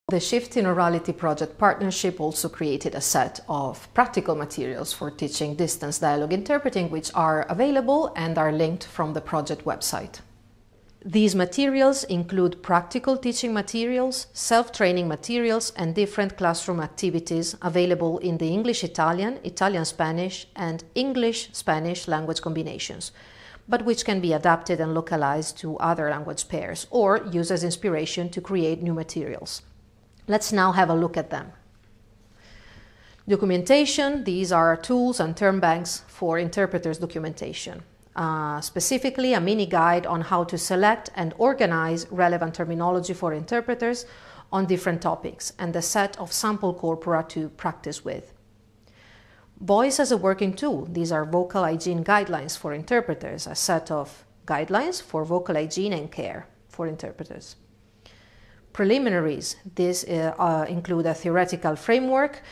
The Shift in Orality project partnership also created a set of practical materials for teaching distance dialogue interpreting, which are available and are linked from the project website. These materials include practical teaching materials, self-training materials, and different classroom activities available in the English-Italian, Italian-Spanish, and English-Spanish language combinations, but which can be adapted and localized to other language pairs or used as inspiration to create new materials. Let's now have a look at them. Documentation. These are tools and term banks for interpreters' documentation. Specifically, a mini guide on how to select and organize relevant terminology for interpreters on different topics, and a set of sample corpora to practice with. Voice as a working tool. These are vocal hygiene guidelines for interpreters, a set of guidelines for vocal hygiene and care for interpreters. Preliminaries. These include a theoretical framework,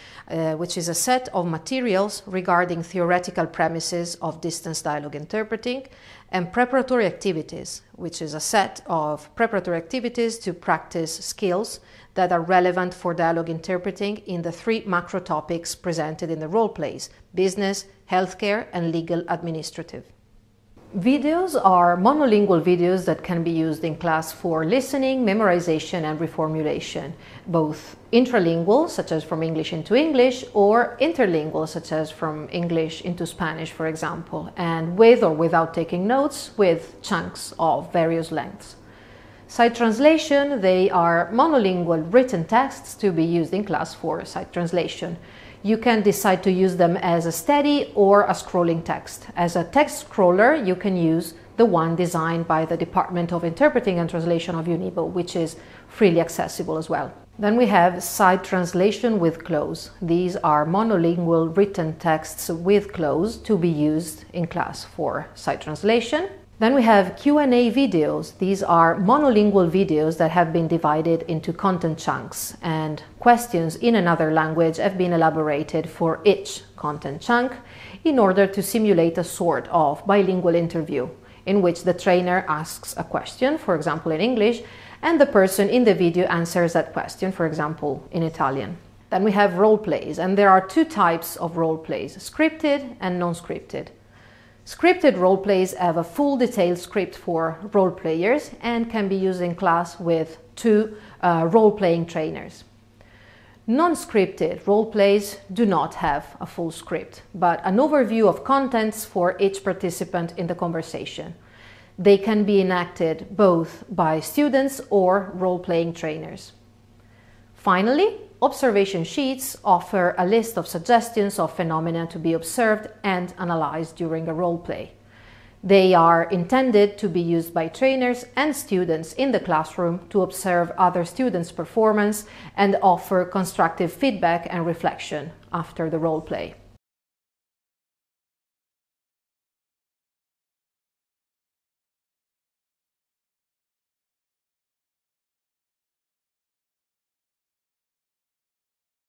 which is a set of materials regarding theoretical premises of distance dialogue interpreting, and preparatory activities, which is a set of preparatory activities to practice skills that are relevant for dialogue interpreting in the three macro topics presented in the role plays: business, healthcare, and legal administrative. Videos are monolingual videos that can be used in class for listening, memorization, and reformulation, both intralingual, such as from English into English, or interlingual, such as from English into Spanish, for example, and with or without taking notes, with chunks of various lengths. Side translation, they are monolingual written texts to be used in class for side translation. You can decide to use them as a steady or a scrolling text. As a text scroller, you can use the one designed by the Department of Interpreting and Translation of UNIBO, which is freely accessible as well. Then we have side translation with close. These are monolingual written texts with close to be used in class for side translation. Then we have Q&A videos. These are monolingual videos that have been divided into content chunks, and questions in another language have been elaborated for each content chunk in order to simulate a sort of bilingual interview in which the trainer asks a question, for example in English, and the person in the video answers that question, for example in Italian. Then we have role plays, and there are two types of role plays: scripted and non-scripted. Scripted role plays have a full detailed script for role players and can be used in class with two role-playing trainers. Non-scripted role plays do not have a full script, but an overview of contents for each participant in the conversation. They can be enacted both by students or role-playing trainers. Finally, observation sheets offer a list of suggestions of phenomena to be observed and analyzed during a role play. They are intended to be used by trainers and students in the classroom to observe other students' performance and offer constructive feedback and reflection after the role play.